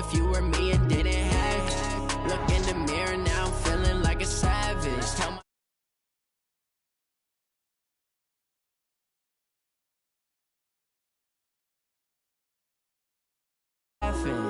if you were me and didn't have it? Look in the mirror now, I'm feeling like a savage. Tell my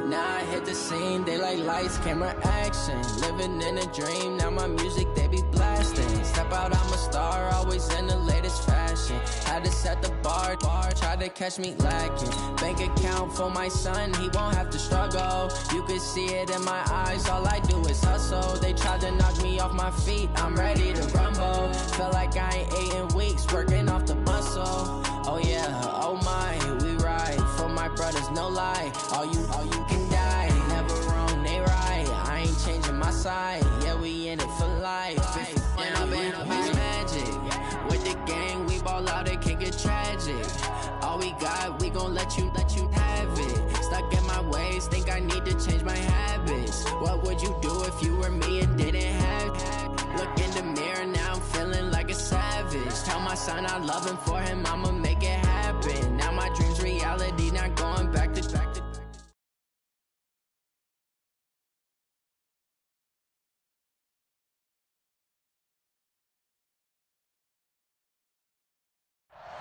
now I hit the scene, they like lights, camera, action. Living in a dream, now my music they be blasting. Step out, I'm a star, always in the latest fashion. Had to set the bar, try to catch me lacking. Bank account for my son, he won't have to struggle. You can see it in my eyes, all I do is hustle. They tried to knock me off my feet, I'm ready to rumble. Felt like I ain't ate in weeks, working off the muscle. Oh yeah, oh my, we ride for my brothers, no lie. All you can die, never wrong, they right. I ain't changing my side, yeah, we in it for life. And I've been magic. With the gang, we ball out, it can get tragic. All we got, we gon' let you have it. Stuck in my ways, think I need to change my habits. What would you do if you were me and didn't have it? Look in the mirror, now I'm feeling like a savage. Tell my son I love him, for him I'ma make it happen. Now my dream's reality, not going back to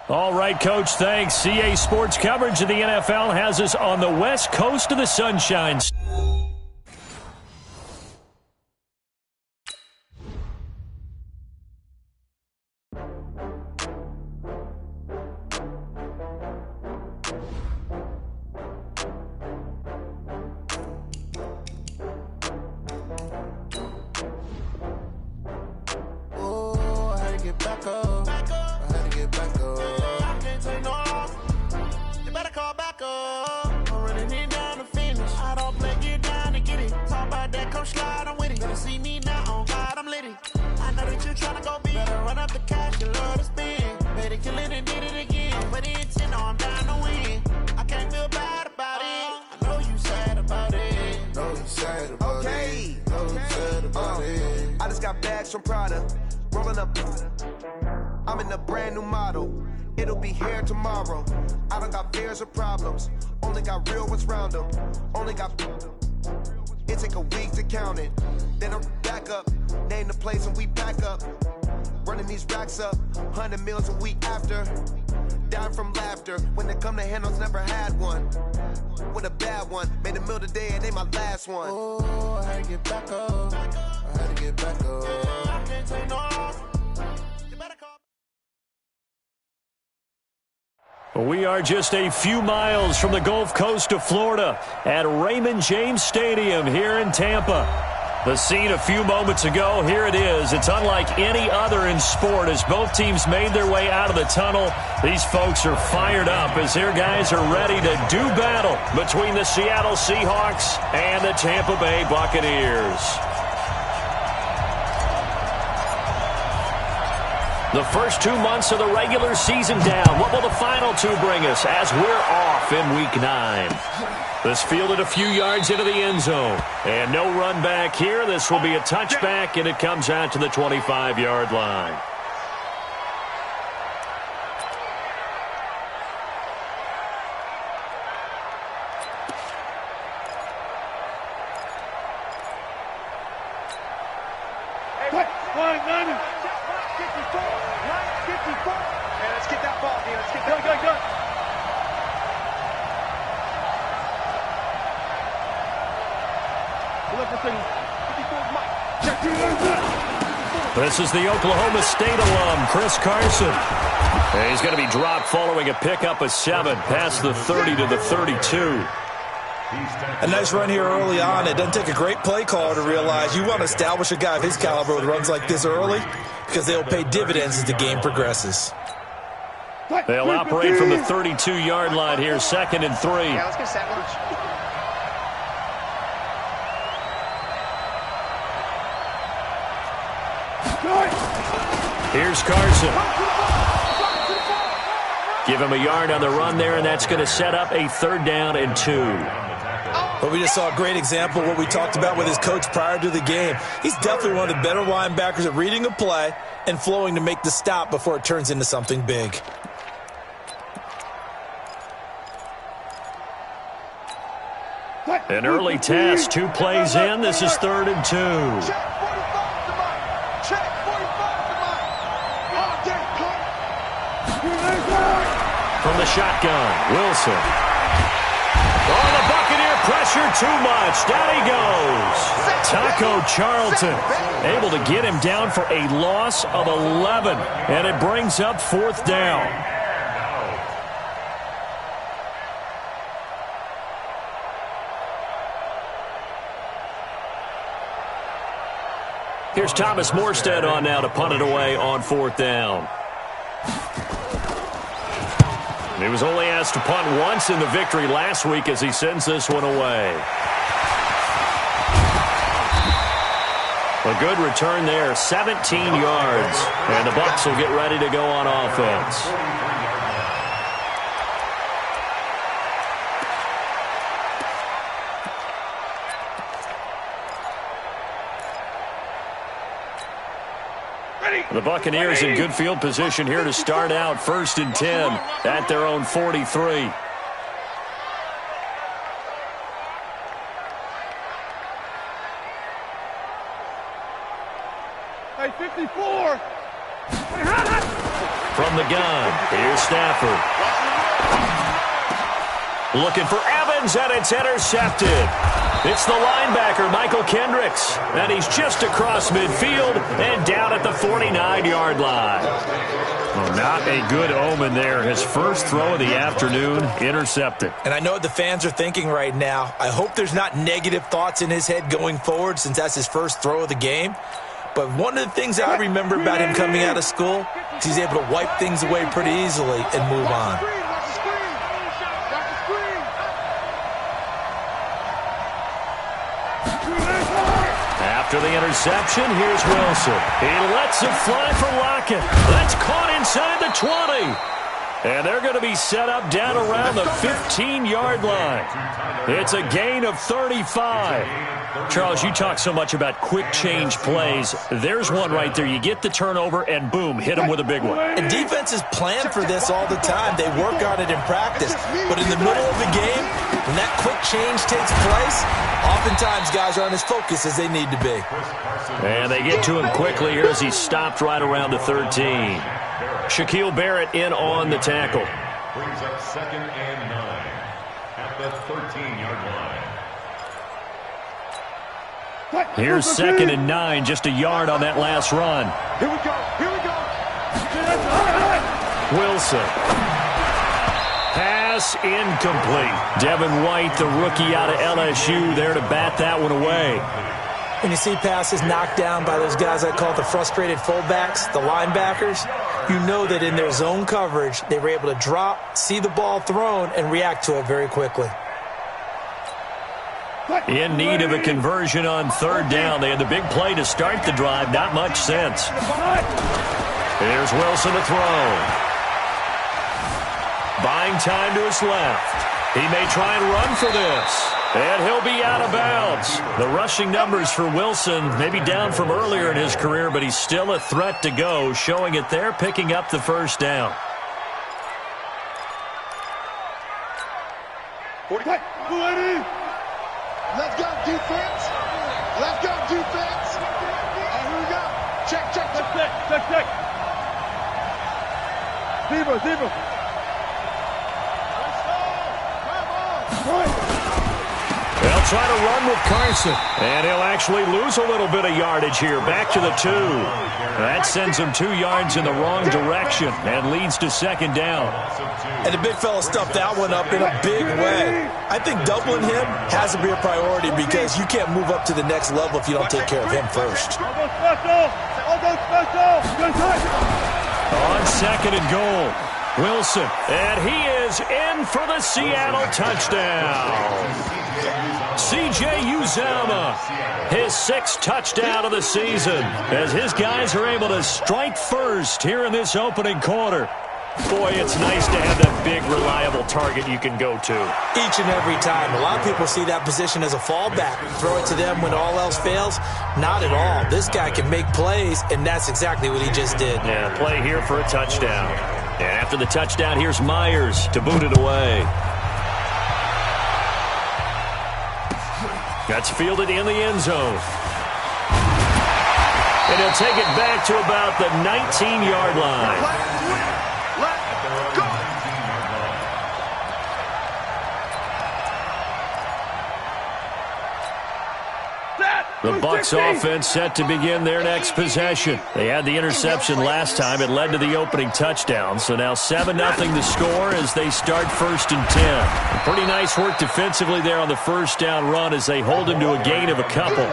All right, Coach, thanks. CA Sports coverage of the NFL has us on the west coast of the Sunshine. Oh, I had to get back up. I had to get back up. I can't take no loss. You better call back up. I'm running it down to finish. I don't play, get down to get it. Talk about that, come slide, I'm with it. Better see me now, on God, I'm lit it. I know that you tryna go big. Better run up the cash, you love to spend. Better kill it and did it again. But the intent, no, I'm down to win. I can't feel bad about it. I know you sad about it. Know you sad about it. Know you sad about it. I just got bags from Prada. Rolling up, I'm in a brand new model. It'll be here tomorrow. I don't got fears or problems. Only got real ones round them. Only got. It take a week to count it. Then I'm back up. Name the place and we back up. Running these racks up. 100 meals a week after. Down from laughter. When they come to handles, never had one. With a bad one. Made a meal today and ain't my last one. Oh, I had to get back up. I had to get back up. I can't take no loss. You better call. We are just a few miles from the Gulf Coast of Florida at Raymond James Stadium here in Tampa. The scene a few moments ago, here it is. It's unlike any other in sport as both teams made their way out of the tunnel. These folks are fired up as their guys are ready to do battle between the Seattle Seahawks and the Tampa Bay Buccaneers. The first 2 months of the regular season down. What will the final two bring us as we're off in Week 9? This fielded a few yards into the end zone. And no run back here. This will be a touchback, and it comes out to the 25-yard line. This is the Oklahoma State alum, Chris Carson. And he's going to be dropped following a pickup of 7 past the 30 to the 32. A nice run here early on. It doesn't take a great play caller to realize you want to establish a guy of his caliber with runs like this early because they'll pay dividends as the game progresses. They'll operate from the 32-yard line here, 2nd and 3. Yeah, let's get set. Here's Carson. Give him a yard on the run there, and that's going to set up a 3rd down and 2. But we just saw a great example of what we talked about with his coach prior to the game. He's definitely one of the better linebackers at reading a play and flowing to make the stop before it turns into something big. An early test, 2 plays in. This is 3rd and 2. From the shotgun, Wilson. Oh, the Buccaneer pressure too much. Down he goes. Taco Charlton able to get him down for a loss of 11. And it brings up 4th down. Here's Thomas Morstead on now to punt it away on 4th down. He was only asked to punt once in the victory last week as he sends this one away. A good return there, 17 yards. And the Bucs will get ready to go on offense. The Buccaneers in good field position here to start out 1st and 10 at their own 43. Hey, 54. From the gun, here's Stafford. Looking for Evans, and it's intercepted. It's the linebacker, Michael Kendricks, and he's just across midfield and down at the 49-yard line. Well, not a good omen there. His first throw of the afternoon intercepted. And I know what the fans are thinking right now. I hope there's not negative thoughts in his head going forward since that's his first throw of the game. But one of the things I remember about him coming out of school is he's able to wipe things away pretty easily and move on. After the interception, here's Wilson. He lets it fly for Lockett. That's caught inside the 20. And they're going to be set up down around the 15-yard line. It's a gain of 35. Charles, you talk so much about quick change plays. There's one right there. You get the turnover, and boom, hit him with a big one. And defenses plan for this all the time. They work on it in practice. But in the middle of the game, when that quick change takes place, oftentimes guys aren't as focused as they need to be. And they get to him quickly here as he's stopped right around the 13. Shaquille Barrett in on the tackle. Brings up 2nd and 9 at the 13-yard line. Here's 2nd and 9, just a yard on that last run. Here we go. Here we go. Wilson. Pass incomplete. Devin White, the rookie out of LSU, there to bat that one away. When you see passes knocked down by those guys I call the frustrated fullbacks, the linebackers, you know that in their zone coverage, they were able to drop, see the ball thrown, and react to it very quickly. In need of a conversion on 3rd down. They had the big play to start the drive. Not much sense. Here's Wilson to throw. Buying time to his left. He may try and run for this. And he'll be out of bounds. The rushing numbers for Wilson may be down from earlier in his career, but he's still a threat to go, showing it there, picking up the 1st down. 40. Let's go, defense. Let's go, defense. And here we go. Check. Zebra. Let's go. Come on. They'll try to run with Carson. And he'll actually lose a little bit of yardage here. Back to the 2. That sends him 2 yards in the wrong direction and leads to 2nd down. And the big fella stuffed that one up in a big way. I think doubling him has to be a priority because you can't move up to the next level if you don't take care of him first. On 2nd and goal, Wilson. And he is in for the Seattle touchdown. C.J. Uzomah, his 6th touchdown of the season, as his guys are able to strike first here in this opening quarter. Boy, it's nice to have that big, reliable target you can go to. Each and every time. A lot of people see that position as a fallback. Throw it to them when all else fails. Not at all. This guy can make plays, and that's exactly what he just did. Yeah, play here for a touchdown. And after the touchdown, here's Myers to boot it away. That's fielded in the end zone. And he'll take it back to about the 19-yard line. Let's go. The Bucs offense set to begin their next possession. They had the interception last time. It led to the opening touchdown. So now 7-0 the score as they start 1st and 10. And pretty nice work defensively there on the first down run as they hold him to a gain of a couple.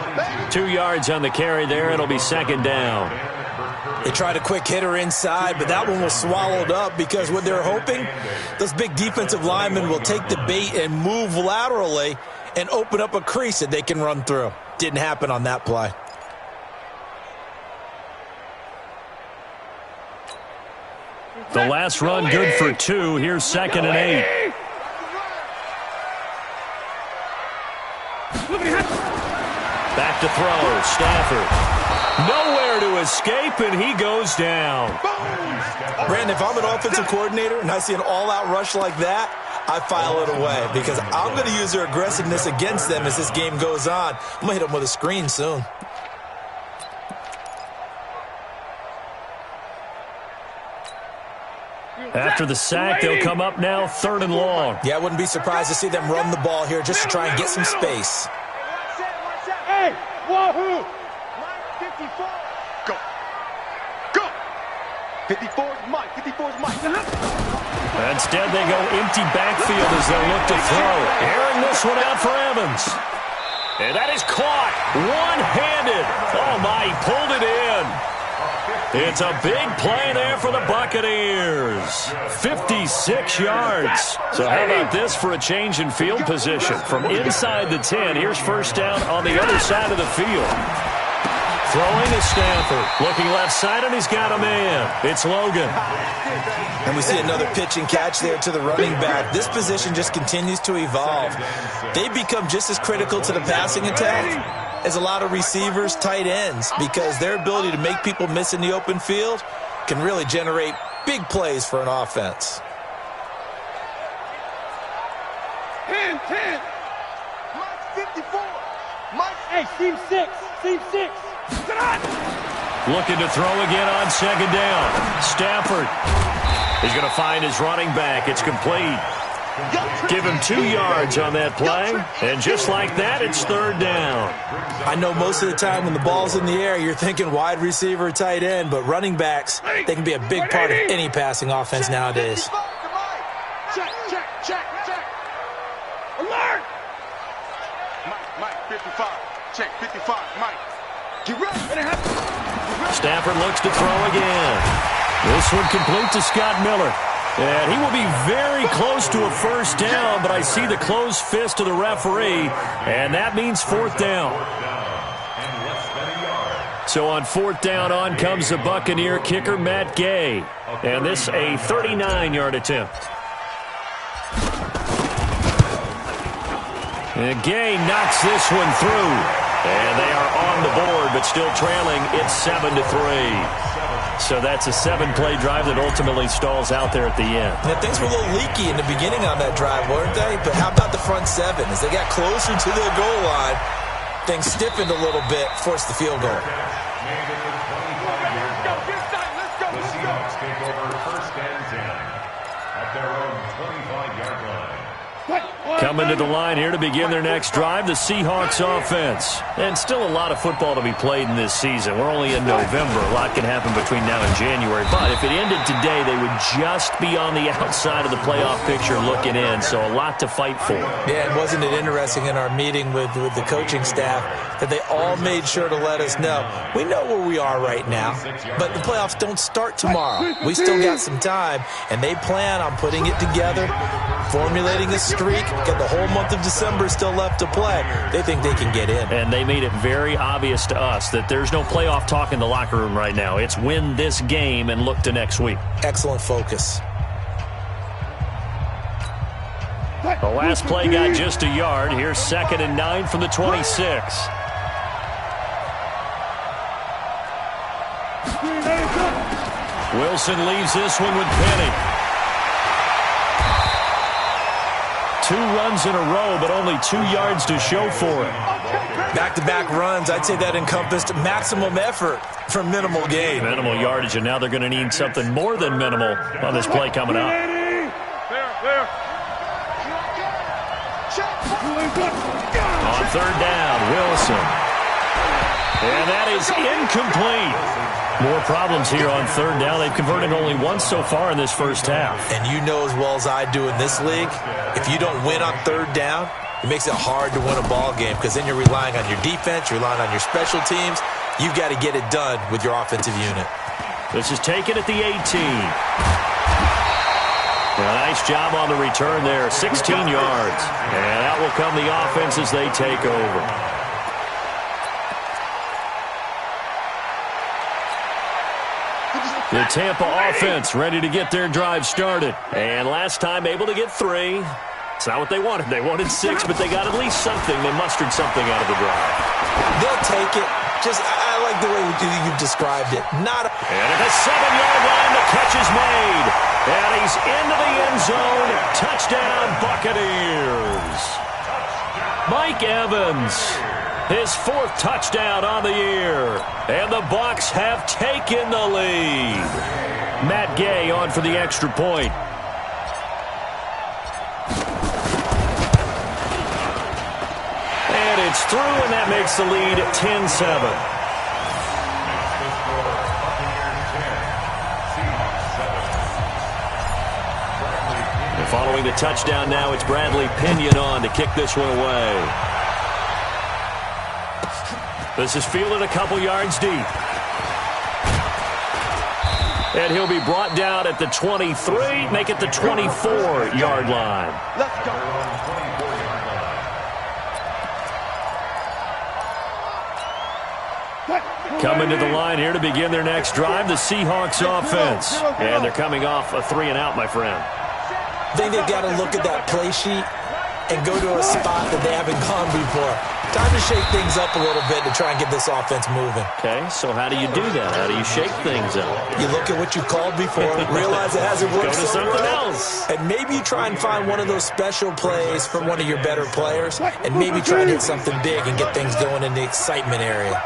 2 yards on the carry there. It'll be 2nd down. They tried a quick hitter inside, but that one was swallowed up because what they're hoping, those big defensive linemen will take the bait and move laterally and open up a crease that they can run through. Didn't happen on that play. The last run good for 2. Here's 2nd and 8. Back to throw. Stafford. Nowhere to escape, and he goes down. Brandon, if I'm an offensive coordinator and I see an all-out rush like that, I file it away because I'm going to use their aggressiveness against them as this game goes on. I'm going to hit them with a screen soon. After the sack, they'll come up now 3rd and long. Yeah, I wouldn't be surprised to see them run the ball here just to try and get some space. Hey, wahoo! 54. Go. Go. 54's Mike. 54's Mike. Instead, they go empty backfield as they look to throw. Airing this one out for Evans. And that is caught one-handed. Oh, my, he pulled it in. It's a big play there for the Buccaneers. 56 yards. So how about this for a change in field position? From inside the 10, here's 1st down on the other side of the field. Throwing is Stafford. Looking left side, and he's got a man. It's Logan. And we see another pitch and catch there to the running back. This position just continues to evolve. They become just as critical to the passing attack as a lot of receivers, tight ends, because their ability to make people miss in the open field can really generate big plays for an offense. 10. Mike 54. Mike. Hey, Steve 6. Steve 6. Looking to throw again on 2nd down. Stafford is going to find his running back. It's complete. Give him 2 yards on that play. And just like that, it's 3rd down. I know most of the time when the ball's in the air, you're thinking wide receiver, tight end, but running backs, they can be a big part of any passing offense nowadays. Check. Alert! Mike 55. Check 55. Mike. Get ready. Stafford looks to throw again. This one complete to Scott Miller. And he will be very close to a 1st down, but I see the closed fist of the referee, and that means 4th down. So on 4th down, on comes the Buccaneer kicker, Matt Gay. And this a 39-yard attempt. And Gay knocks this one through. And they are on the board, but still trailing. It's 7-3. So that's a 7-play drive that ultimately stalls out there at the end. Yeah, things were a little leaky in the beginning on that drive, weren't they? But how about the front 7? As they got closer to the goal line, things stiffened a little bit, forced the field goal. The Seahawks take over 1st and 10 at their own 25-yard line. Coming to the line here to begin their next drive, the Seahawks offense. And still a lot of football to be played in this season. We're only in November. A lot can happen between now and January. But if it ended today, they would just be on the outside of the playoff picture looking in. So a lot to fight for. Yeah, and wasn't it interesting in our meeting with the coaching staff that they all made sure to let us know, we know where we are right now, but the playoffs don't start tomorrow. We still got some time, and they plan on putting it together, formulating a streak, got the whole month of December still left to play. They think they can get in. And they made it very obvious to us that there's no playoff talk in the locker room right now. It's win this game and look to next week. Excellent focus. The last play got just a yard. Here's 2nd and 9 from the 26. Wilson leaves this one with Penny. 2 runs in a row, but only 2 yards to show for it. Back-to-back runs, I'd say that encompassed maximum effort for minimal gain. Minimal yardage, and now they're going to need something more than minimal on this play coming up. On third down, Wilson. And that is incomplete. More problems here on third down. They've converted only once so far in this first half. And you know as well as I do in this league, if you don't win on third down, it makes it hard to win a ball game because then you're relying on your defense, you're relying on your special teams. You've got to get it done with your offensive unit. This is taken at the 18. A nice job on the return there, 16 yards. And out will come the offense as they take over. The Tampa offense ready to get their drive started. And last time able to get 3. It's not what they wanted. They wanted 6, but they got at least something. They mustered something out of the drive. They'll take it. I like the way you've described it. And at the 7-yard line, the catch is made. And he's into the end zone. Touchdown, Buccaneers. Mike Evans, his 4th touchdown on the year. And the Bucs have taken the lead. Matt Gay on for the extra point. And it's through, and that makes the lead 10-7. Following the touchdown now, it's Bradley Pinion on to kick this one away. This is fielded a couple yards deep. And he'll be brought down at the 23, make it the 24-yard line. Let's go. Coming to the line here to begin their next drive, the Seahawks offense. And they're coming off a 3-and-out, my friend. I think they've got to look at that play sheet and go to a spot that they haven't gone before. Time to shake things up a little bit to try and get this offense moving. Okay, so how do you do that? How do you shake things up? You look at what you called before, realize it hasn't worked so something well, else. And maybe you try and find one of those special plays from one of your better players, and maybe try and hit something big and get things going in the excitement area.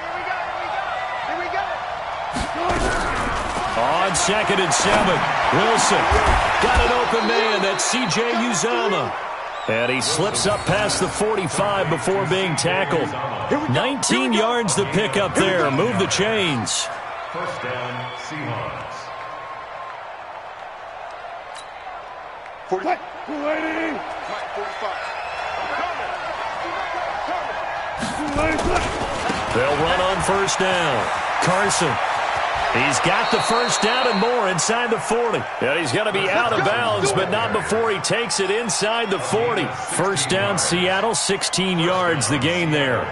On 2nd and 7, Wilson got an open man. That's C.J. Uzomah. And he slips up past the 45 before being tackled. 19 yards to pick up there. Move the chains. First down, Seahawks. 45. They'll run on first down. Carson. He's got the first down and more inside the 40. And he's going to be out of bounds, but not before he takes it inside the 40. First down, Seattle, 16 yards the gain there.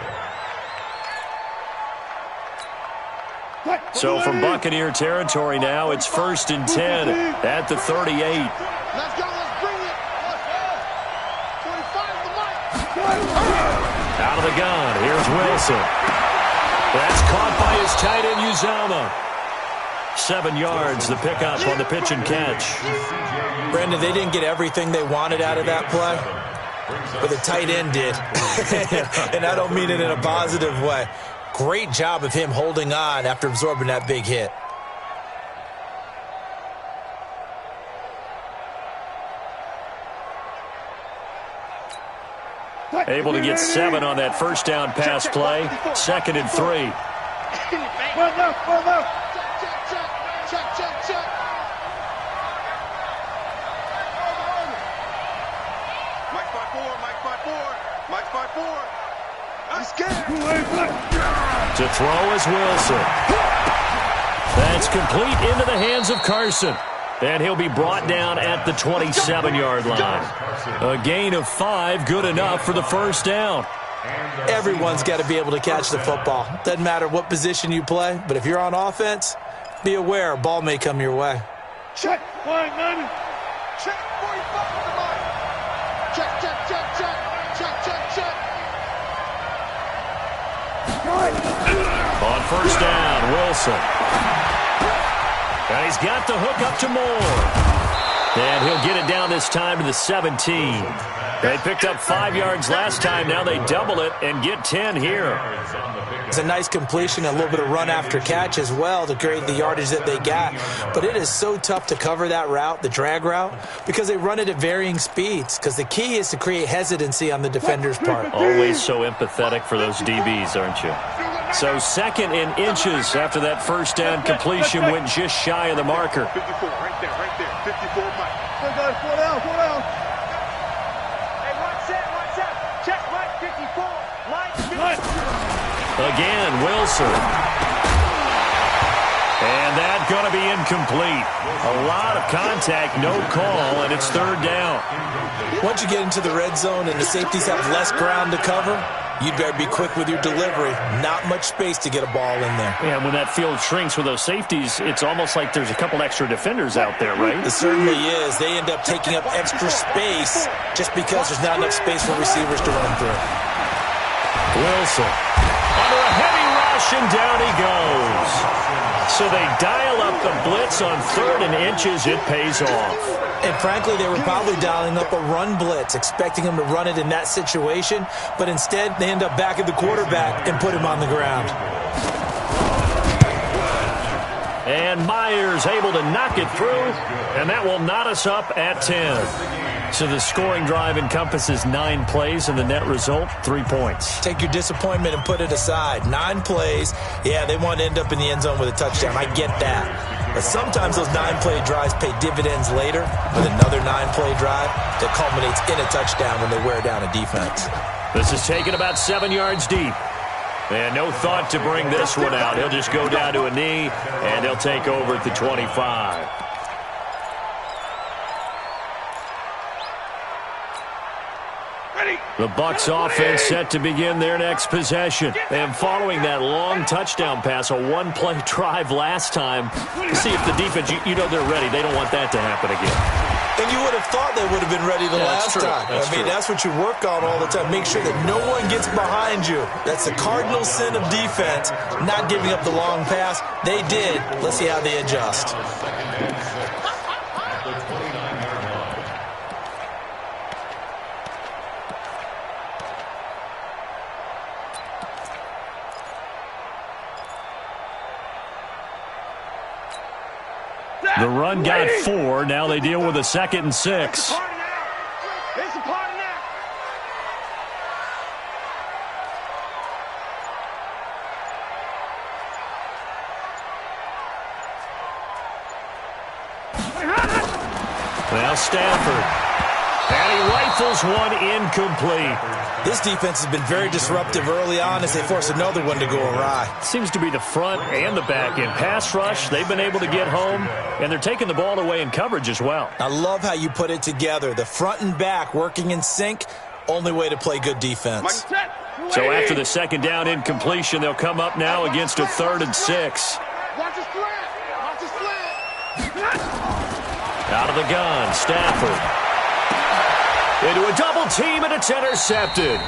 So from Buccaneer territory now, it's 1st and 10 at the 38. Let's go, let's bring it. Let's go. 45 the mic. Out of the gun, here's Wilson. That's caught by his tight end, Uzomah. 7 yards, the pickup on the pitch and catch. Brandon, they didn't get everything they wanted out of that play, but the tight end did. And I don't mean it in a positive way. Great job of him holding on after absorbing that big hit. Able to get 7 on that first down pass play. 2nd and 3. Well, no. Check. Mike 5-4. I'm scared. To throw is Wilson. That's complete into the hands of Carson. And he'll be brought down at the 27-yard line. A gain of 5, good enough for the first down. Everyone's got to be able to catch the football. Doesn't matter what position you play, but if you're on offense, be aware a ball may come your way. Check. Check. 45 to the line. Check. On first down, Wilson. And he's got the hook up to Moore. And he'll get it down this time to the 17. They picked up 5 yards last time. Now they double it and get 10 here. It's a nice completion, a little bit of run after catch as well to create the yardage that they got. But it is so tough to cover that route, the drag route, because they run it at varying speeds. Because the key is to create hesitancy on the defender's part. Always so empathetic for those DBs, aren't you? So 2nd and inches after that first down completion went just shy of the marker. 54, right there, 54, Mike. Slow down. Hey, one set. Check Mike, 54. Mike, 54. Again, Wilson. And that's going to be incomplete. A lot of contact, no call, and it's 3rd down. Once you get into the red zone and the safeties have less ground to cover, you'd better be quick with your delivery. Not much space to get a ball in there. Yeah, when that field shrinks with those safeties, it's almost like there's a couple extra defenders out there, right? It certainly is. They end up taking up extra space just because there's not enough space for receivers to run through. Wilson under a heavy rush, and down he goes. So they dial up the blitz on 3rd and inches. It pays off. And frankly, they were probably dialing up a run blitz, expecting him to run it in that situation. But instead, they end up backing the quarterback and put him on the ground. And Myers able to knock it through, and that will knot us up at 10. So the scoring drive encompasses 9 plays, and the net result, 3 points. Take your disappointment and put it aside. 9 plays. Yeah, they want to end up in the end zone with a touchdown. I get that. But sometimes those 9-play drives pay dividends later with another 9-play drive that culminates in a touchdown when they wear down a defense. This is taken about 7 yards deep. And no thought to bring this one out. He'll just go down to a knee, and they'll take over at the 25. The Bucs offense set to begin their next possession. And following that long touchdown pass, a 1-play drive last time, to see if the defense, you know they're ready. They don't want that to happen again. And you would have thought they would have been ready the last time. That's what you work on all the time. Make sure that no one gets behind you. That's the cardinal sin of defense, not giving up the long pass. They did. Let's see how they adjust. The run got 4. Now they deal with a 2nd and 6. It's a party now. Now Stafford. And he rifles one incomplete. This defense has been very disruptive early on as they force another one to go awry. Seems to be the front and the back end. Pass rush, they've been able to get home, and they're taking the ball away in coverage as well. I love how you put it together. The front and back working in sync, only way to play good defense. So after the 2nd down incompletion, they'll come up now against a 3rd and 6. Watch his slant. Watch his slant. Out of the gun, Stafford. Into a double team, and it's intercepted.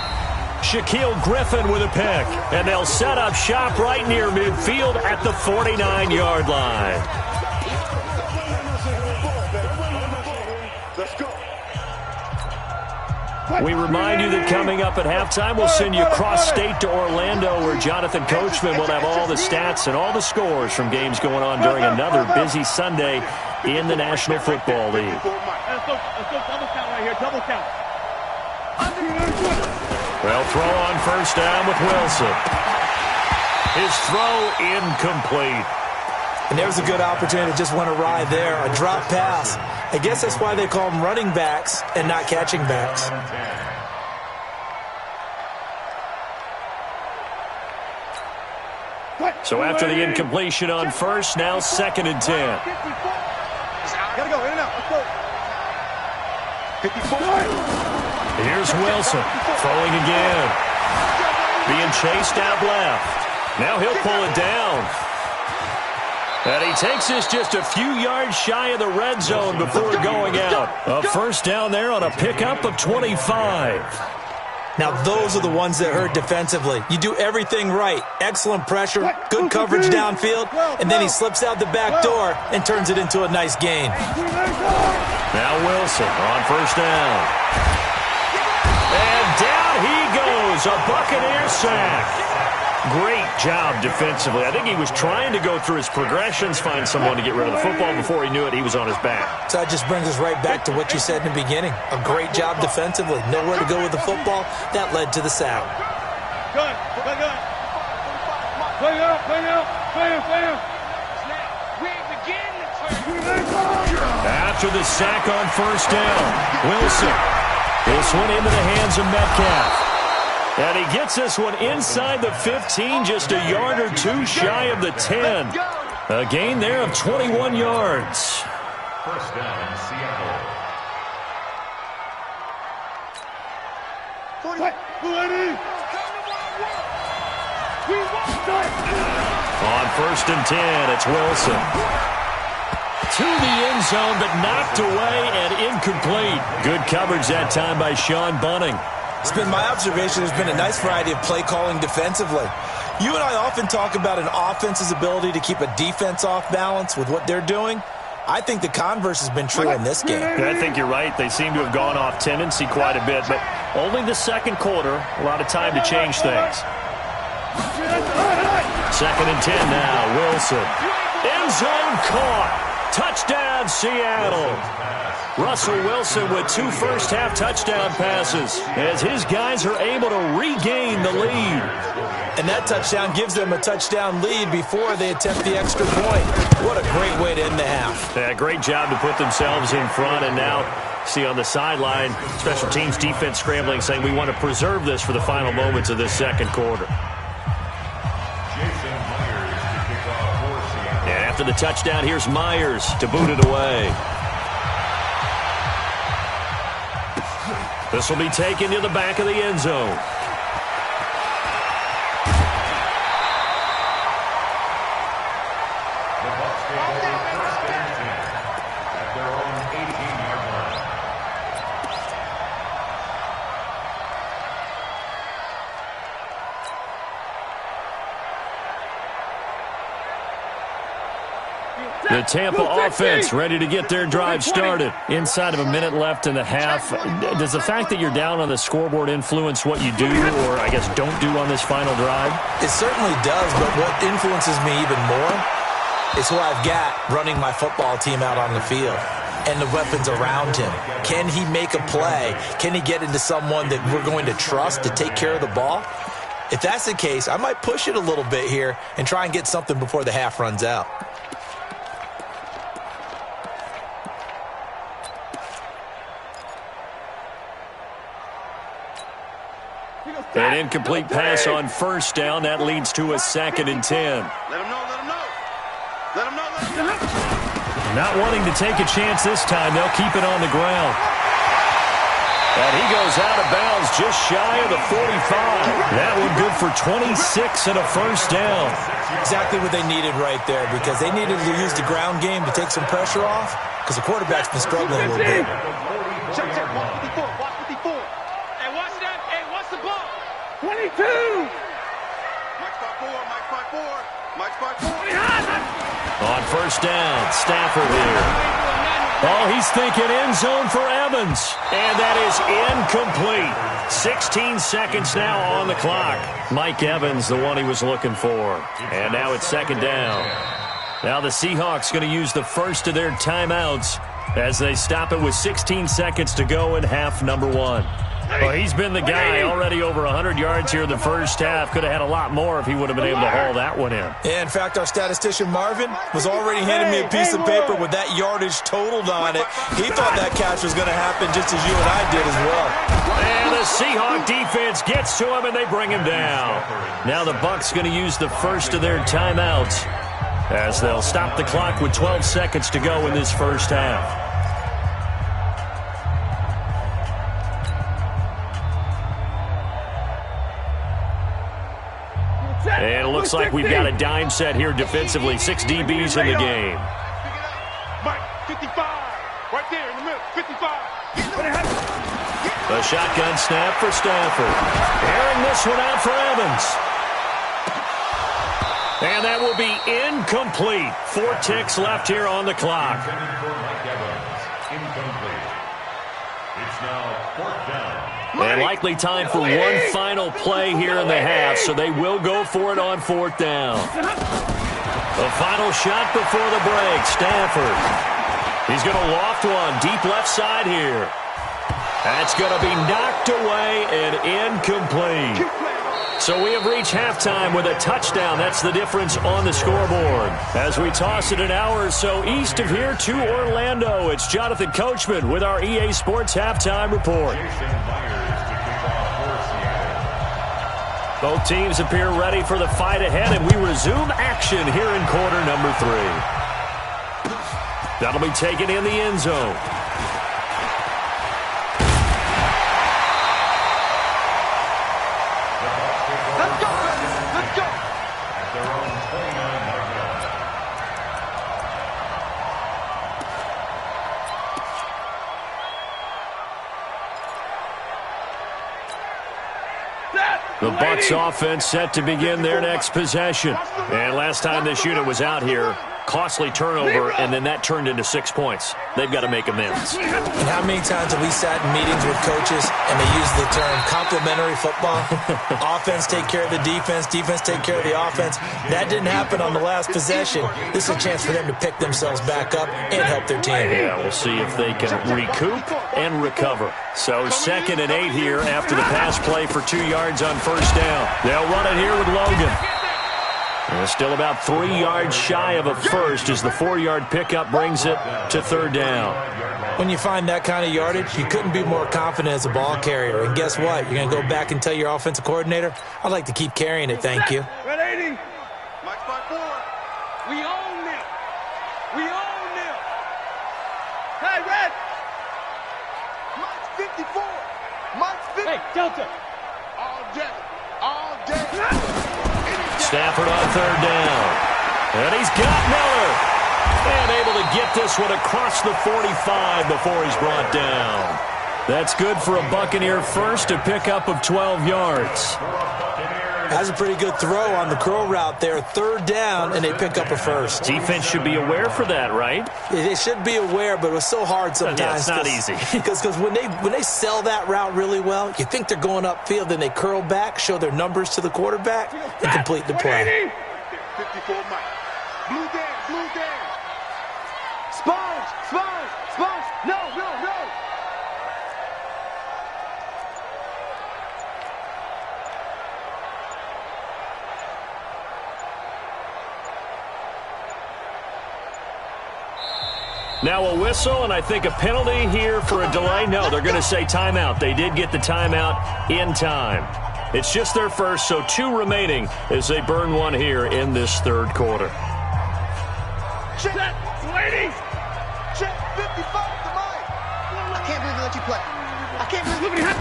Shaquille Griffin with a pick, and they'll set up shop right near midfield at the 49-yard line. Let's go. We remind you that coming up at halftime, we'll send you cross-state to Orlando, where Jonathan Coachman will have all the stats and all the scores from games going on during another busy Sunday in the National Football League. Let's go double count right here, double count. Well, throw on first down with Wilson. His throw incomplete. And there's a good opportunity to just went awry there, a drop pass. I guess that's why they call them running backs and not catching backs. So after the incompletion on first, now 2nd and 10. Gotta go, in and out, let's go. 54. Here's Wilson, throwing again. Being chased out left. Now he'll pull it down. And he takes this just a few yards shy of the red zone before going out. A first down there on a pickup of 25. Now those are the ones that hurt defensively. You do everything right. Excellent pressure, good coverage downfield, and then he slips out the back door and turns it into a nice gain. Now Wilson on first down. goes, a Buccaneer sack. Great job defensively. I think he was trying to go through his progressions, find someone to get rid of the football. Before he knew it, he was on his back. So that just brings us right back to what you said in the beginning. A great job defensively. Nowhere to go with the football. That led to the sack. Good. Play up. After the sack on first down, Wilson. This one into the hands of Metcalf. And he gets this one inside the 15, just a yard or two shy of the 10. A gain there of 21 yards. First down, Seattle. On first and 10, it's Wilson. To the end zone, but knocked away and incomplete. Good coverage that time by Sean Bunting. It's been my observation there's been a nice variety of play calling defensively. You and I often talk about an offense's ability to keep a defense off balance with what they're doing. I think the converse has been true in this game. Yeah, I think you're right. They seem to have gone off tendency quite a bit, but only the second quarter, a lot of time to change things. Second and 10 now, Wilson. End zone caught. Touchdown, Seattle. Russell Wilson with 2 first-half touchdown passes as his guys are able to regain the lead. And that touchdown gives them a touchdown lead before they attempt the extra point. What a great way to end the half. Yeah, great job to put themselves in front, and now see on the sideline, special teams defense scrambling, saying we want to preserve this for the final moments of this second quarter. And after the touchdown, here's Myers to boot it away. This will be taken to the back of the end zone. The Bucs take over first and 10 at their own 18-yard line. The Tampa offense ready to get their drive started. Inside of a minute left in the half. Does the fact that you're down on the scoreboard influence what you do, or I guess don't do on this final drive? It certainly does, but what influences me even more is who I've got running my football team out on the field and the weapons around him. Can he make a play? Can he get into someone that we're going to trust to take care of the ball? If that's the case, I might push it a little bit here and try and get something before the half runs out. An incomplete pass on first down. That leads to a second and 10. Let him know. Not wanting to take a chance this time. They'll keep it on the ground. And he goes out of bounds just shy of the 45. That one good for 26 and a first down. Exactly what they needed right there, because they needed to use the ground game to take some pressure off, because the quarterback's been struggling a little bit. Check, watch 54. Hey, watch that. Hey, watch the ball. 22. Mike's 5'4". On first down, Stafford here. Oh, he's thinking end zone for Evans. And that is incomplete. 16 seconds now on the clock. Mike Evans, the one he was looking for. And now it's second down. Now the Seahawks going to use the first of their timeouts as they stop it with 16 seconds to go in half number 1. Well, he's been the guy, already over 100 yards here in the first half. Could have had a lot more if he would have been able to haul that one in. Yeah, in fact, our statistician Marvin was already handing me a piece of paper with that yardage totaled on it. He thought that catch was going to happen just as you and I did as well. And the Seahawk defense gets to him, and they bring him down. Now the Bucs going to use the first of their timeouts as they'll stop the clock with 12 seconds to go in this first half. And it looks like we've got a dime set here defensively. 6 DBs in the game. Mike, 55. Right there in the middle, 55. A shotgun snap for Stafford. Airing this one out for Evans. And that will be incomplete. 4 ticks left here on the clock. Intended for Mike Evans. Incomplete. It's now fourth down. And likely time for one final play here in the half, so they will go for it on 4th down. The final shot before the break, Stafford. He's going to loft one deep left side here. That's going to be knocked away and incomplete. So we have reached halftime with a touchdown. That's the difference on the scoreboard. As we toss it an hour or so east of here to Orlando, it's Jonathan Coachman with our EA Sports Halftime Report. Both teams appear ready for the fight ahead, and we resume action here in quarter number 3. That'll be taken in the end zone. Let's go, baby. Let's go. At their own 29-yard line. The Bucs offense set to begin their next possession. And last time this unit was out here, costly turnover, and then that turned into 6 points. They've got to make amends. And how many times have we sat in meetings with coaches and they use the term complementary football? Offense take care of the defense, defense take care of the offense. That didn't happen on the last possession. This is a chance for them to pick themselves back up and help their team. Yeah, we'll see if they can recoup and recover. So 2nd and 8 here after the pass play for 2 yards on 1st down. They'll run it here with Logan. And still about 3 yards shy of a first as the 4-yard pickup brings it to 3rd down. When you find that kind of yardage, you couldn't be more confident as a ball carrier. And guess what? You're going to go back and tell your offensive coordinator, I'd like to keep carrying it, thank you. Red 80. Mike 5-4. We own them. We own them. Hey, Red. Mike's 54. Mike's 50. Hey, Delta. All day. All day. Stafford on 3rd down. And he's got Miller. And able to get this one across the 45 before he's brought down. That's good for a Buccaneer first, a pickup of 12 yards. That's a pretty good throw on the curl route there. 3rd down, and they pick up a first. Defense should be aware for that, right? They should be aware, but it was so hard sometimes. Yeah, it's not easy. Because when they sell that route really well, you think they're going upfield, then they curl back, show their numbers to the quarterback, and complete the play. 54 Mike. Blue down, blue down. Sponge, sponge, sponge. No, no, no. Now a whistle, and I think a penalty here for a delay. No, they're going to say timeout. They did get the timeout in time. It's just their first, so 2 remaining as they burn one here in this 3rd quarter. Check, ladies. Check 55 to Mike. I can't believe they let you play. I can't believe it.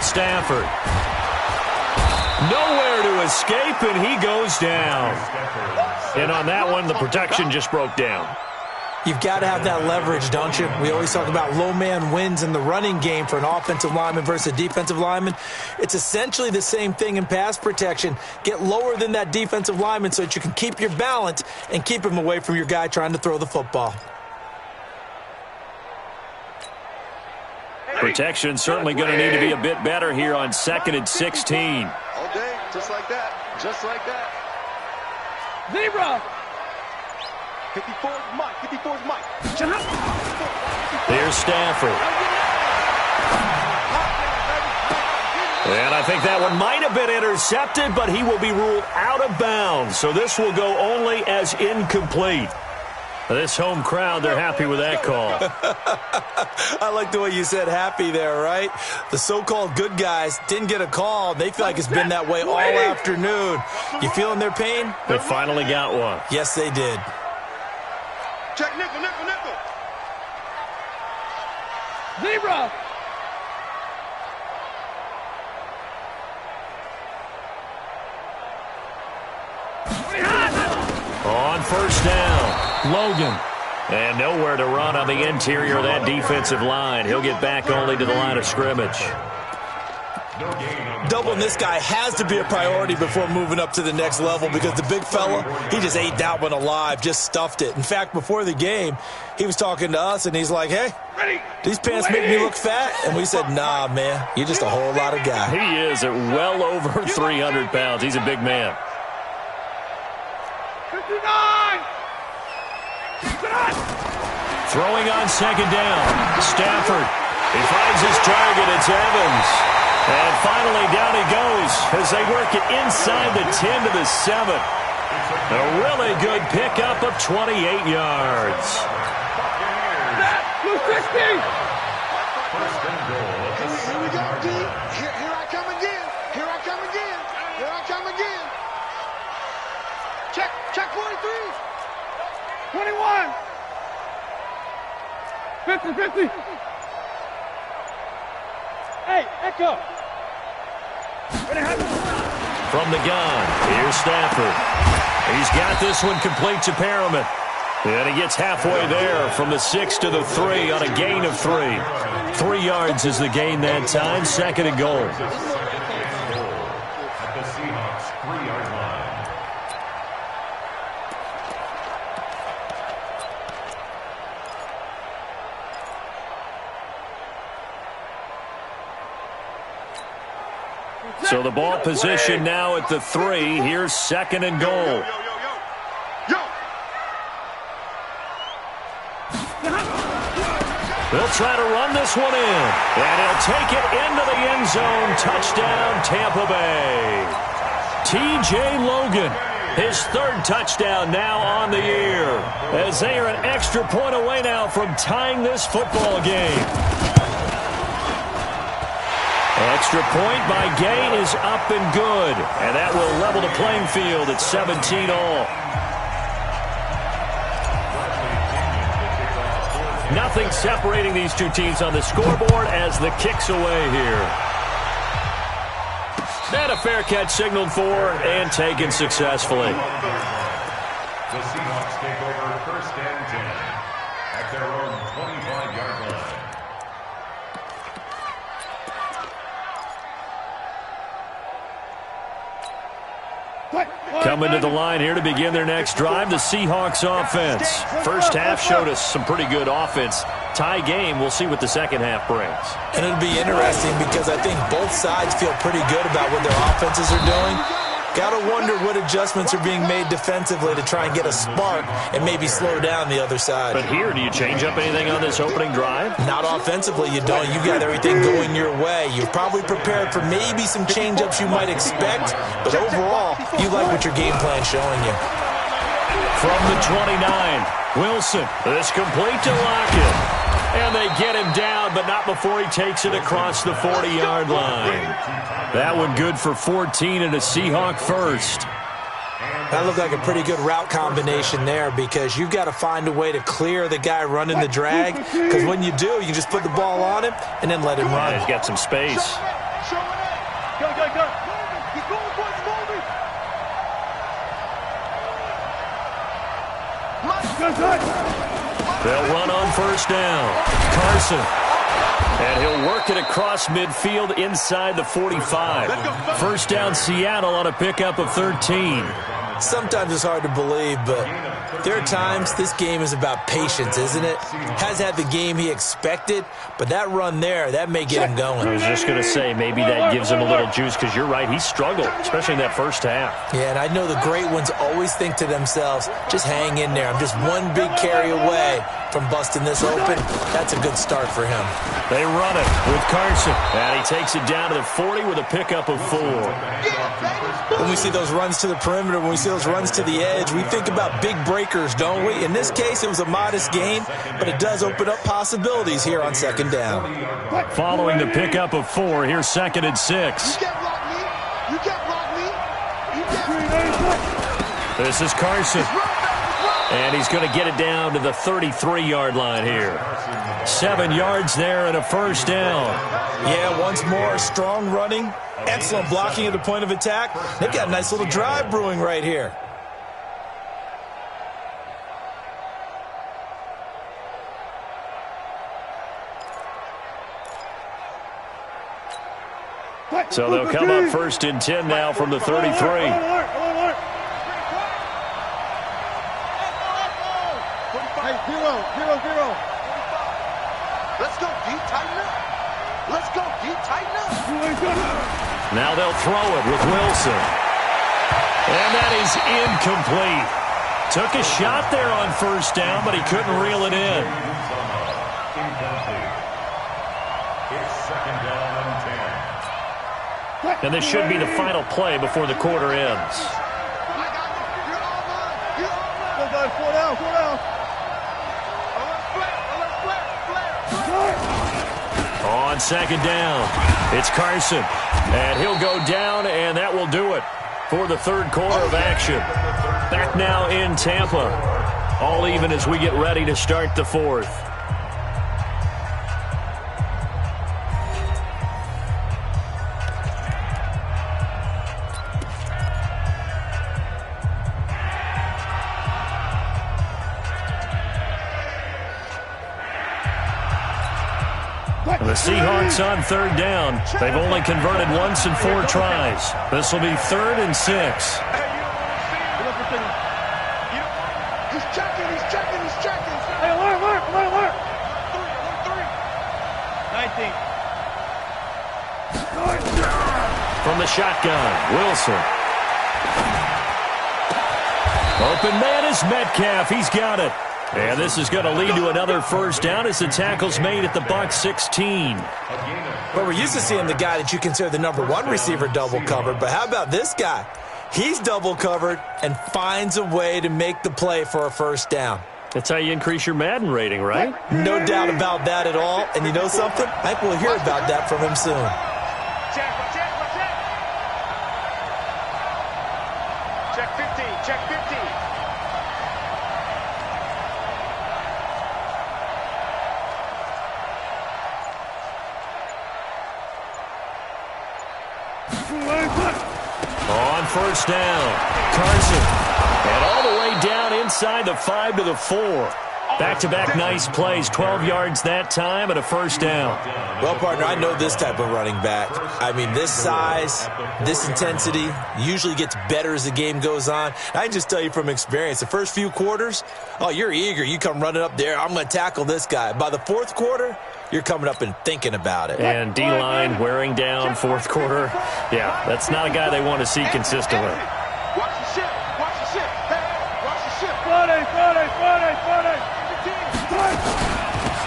Stafford. Nowhere to escape, and he goes down. And on that one, the protection just broke down. You've got to have that leverage, don't you? We always talk about low man wins in the running game for an offensive lineman versus a defensive lineman. It's essentially the same thing in pass protection. Get lower than that defensive lineman so that you can keep your balance and keep him away from your guy trying to throw the football. Protection certainly going to need to be a bit better here on 2nd and 16. All day, just like that. Just like that. Zebra. 54 is Mike. 54 is Mike. There's Stafford. And I think that one might have been intercepted, but he will be ruled out of bounds. So this will go only as incomplete. This home crowd, they're happy with that call. I like the way you said happy there, right? The so-called good guys didn't get a call. They feel like it's been that way all afternoon. You feeling their pain? They finally got one. Yes, they did. Check nickel, nickel, nickel. Zebra. On 1st down, Logan. And nowhere to run on the interior of that defensive line. He'll get back only to the line of scrimmage. Doubling this guy has to be a priority before moving up to the next level because the big fella, he just ate that one alive, just stuffed it. In fact, before the game, he was talking to us, and he's like, hey, these pants make me look fat? And we said, nah, man, you're just a whole lot of guy. He is at well over 300 pounds. He's a big man. 59! Throwing on second down. Stafford. He finds his target. It's Evans. And finally down he goes as they work it inside the 10 to the 7. A really good pickup of 28 yards. Blue 60! Here we go, D. Here I come again. Here I come again. Here I come again. Check 43. 21! 50! Hey, Echo! From the gun, here's Stafford. He's got this one complete to Perriman. And he gets halfway there from the 6 to the 3 on a gain of 3. 3 yards is the gain that time, second and goal. At the Seahawks 3-yard line. So the ball position now at the 3. Here's second and goal. They'll try to run this one in. And he'll take it into the end zone. Touchdown, Tampa Bay. T.J. Logan, his third touchdown now on the year, as they are an extra point away now from tying this football game. Extra point by Gay is up and good, and that will level the playing field at 17 all. Nothing separating these two teams on the scoreboard as the kick's away here. And a fair catch signaled for and taken successfully. The Seahawks take over first and 10 at their own 25-yard line. Coming to the line here to begin their next drive, the Seahawks offense. First half showed us some pretty good offense. Tie game, we'll see what the second half brings. And it'll be interesting because I think both sides feel pretty good about what their offenses are doing. Got to wonder what adjustments are being made defensively to try and get a spark and maybe slow down the other side. But here, do you change up anything on this opening drive? Not offensively, you don't. You got everything going your way. You're probably prepared for maybe some change-ups you might expect, but overall, you like what your game plan's showing you. From the 29, Wilson. This complete to Lockett. And they get him down, but not before he takes it across the 40-yard line. That one good for 14 and a Seahawk first. That looked like a pretty good route combination there because you've got to find a way to clear the guy running the drag, because when you do, you can just put the ball on him and then let him run. He's got some space. Go. He's going for it, They'll run on first down. Carson. And he'll work it across midfield inside the 45. First down, Seattle on a pickup of 13. Sometimes it's hard to believe, but there are times this game is about patience, isn't it? Has had the game he expected, but that run there, that may get him going. I was just going to say, maybe that gives him a little juice, because you're right, he struggled, especially in that first half. Yeah, and I know the great ones always think to themselves, just hang in there. I'm just one big carry away from busting this open. That's a good start for him. They run it with Carson, and he takes it down to the 40 with a pickup of 4. When we see those runs to the perimeter, when we see those runs to the edge, we think about big breakers, don't we? In this case, it was a modest gain, but it does open up possibilities here on second down. Following the pickup of 4, here's second and 6. You can't block me. This is Carson. And he's going to get it down to the 33-yard line here. 7 yards there and a first down. Yeah, once more, strong running, excellent blocking at the point of attack. They've got a nice little drive brewing right here. So they'll come up 1st and 10 now from the 33. Hey, 0-0-0. Let's go, D. Tighten up. Let's go, D. Tighten up. Now they'll throw it with Wilson. And that is incomplete. Took a shot there on 1st down, but he couldn't reel it in. It's 2nd down and 10. And this should be the final play before the quarter ends. Go, guys, 4 down, 4 down. On 2nd down, it's Carson. And he'll go down, and that will do it for the 3rd quarter of action. Back now in Tampa. All even as we get ready to start the 4th. And the Seahawks on 3rd down. They've only converted once in 4 tries. This will be 3rd and 6. He's checking. Hey, alert. 19. From the shotgun, Wilson. Open man is Metcalf. He's got it. And this is going to lead to another 1st down as the tackle's made at the Bucs 16. Well, we're used to seeing the guy that you consider the #1 receiver double covered, but how about this guy? He's double covered and finds a way to make the play for a 1st down. That's how you increase your Madden rating, right? No doubt about that at all. And you know something? I think we'll hear about that from him soon. Check 15, check 15. On 1st down, Carson. And all the way down inside the 5 to the 4. Back-to-back nice plays, 12 yards that time and a 1st down. Well, partner, I know this type of running back. I mean, this size, this intensity usually gets better as the game goes on. I can just tell you from experience, the first few quarters, oh, you're eager. You come running up there, I'm going to tackle this guy. By the 4th quarter, you're coming up and thinking about it. And D-line wearing down 4th quarter. Yeah, that's not a guy they want to see consistently. Watch the ship. Hey, watch the ship. Friday.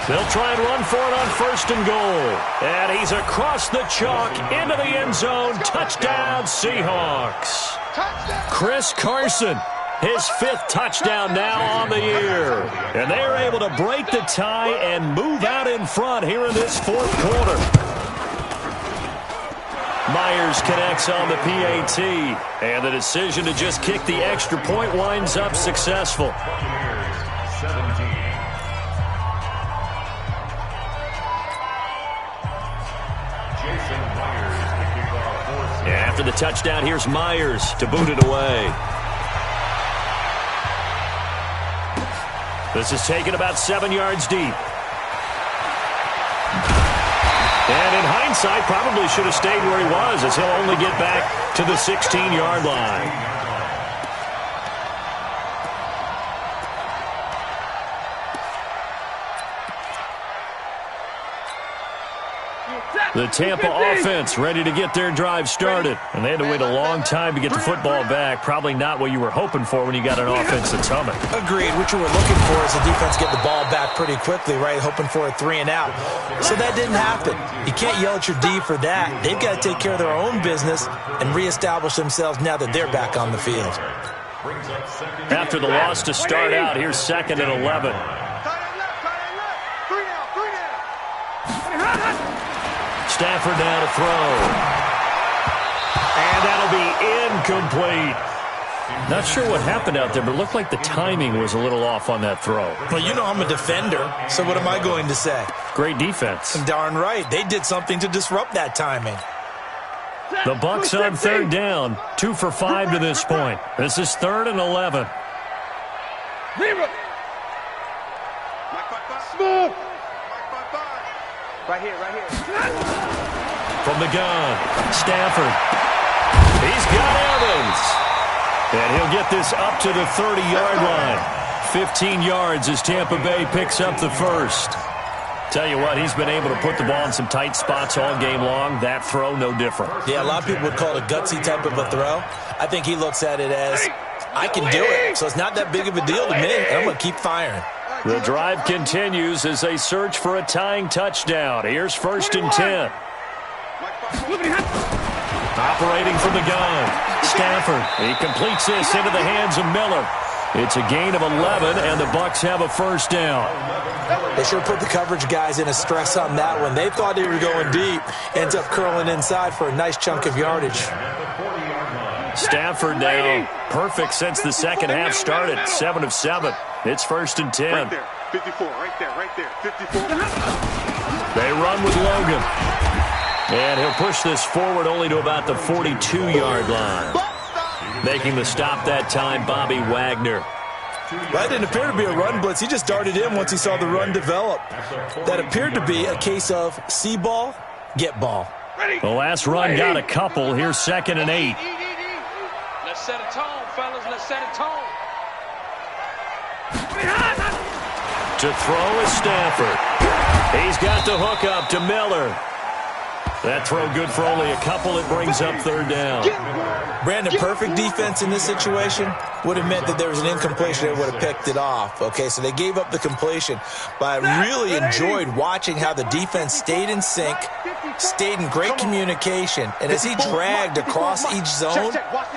They'll try and run for it on 1st and goal. And he's across the chalk into the end zone. Touchdown, Seahawks. Chris Carson, his 5th touchdown now on the year. And they are able to break the tie and move out in front here in this 4th quarter. Myers connects on the PAT. And the decision to just kick the extra point winds up successful. 17. After the touchdown, here's Myers to boot it away. This is taken about 7 yards deep. And in hindsight, probably should have stayed where he was, as he'll only get back to the 16-yard line. The Tampa offense ready to get their drive started. And they had to wait a long time to get the football back. Probably not what you were hoping for when you got an offense that's humming. Agreed. What you were looking for is the defense get the ball back pretty quickly, right? Hoping for a 3 and out. So that didn't happen. You can't yell at your D for that. They've got to take care of their own business and reestablish themselves now that they're back on the field. After the loss to start out, here's 2nd and 11. Stafford now to throw. And that'll be incomplete. Not sure what happened out there, but it looked like the timing was a little off on that throw. Well, you know I'm a defender, so what am I going to say? Great defense. Darn right. They did something to disrupt that timing. The Bucs on 3rd down, 2 for 5 to this point. This is 3rd and 11. Smooth. Right here. from the gun. Stafford. He's got Evans. And he'll get this up to the 30-yard line. 15 yards as Tampa Bay picks up the first. Tell you what, he's been able to put the ball in some tight spots all game long. That throw, no different. Yeah, a lot of people would call it a gutsy type of a throw. I think he looks at it as, I can do it. So it's not that big of a deal to me, and I'm going to keep firing. The drive continues as they search for a tying touchdown. Here's 1st and 10. Operating from the gun. Stafford. He completes this into the hands of Miller. It's a gain of 11, and the Bucs have a first down. They sure put the coverage guys in a stress on that one. They thought they were going deep. Ends up curling inside for a nice chunk of yardage. Stafford now perfect since the second half started. 7 of 7. It's 1st and 10. Right there. 54. Right there. 54. They run with Logan. And he'll push this forward only to about the 42-yard line. Making the stop that time, Bobby Wagner. That didn't appear to be a run blitz. He just darted in once he saw the run develop. That appeared to be a case of see ball, get ball. The last run got a couple. Here's 2nd and 8. Let's set a tone, fellas. Let's set a tone. To throw is Stafford. He's got the hook up to Miller. That throw good for only a couple. It brings up 3rd down. Brandon, perfect defense in this situation would have meant that there was an incompletion. They would have picked it off. Okay, so they gave up the completion. But I really enjoyed watching how the defense stayed in sync, stayed in great communication. And as he dragged across each zone,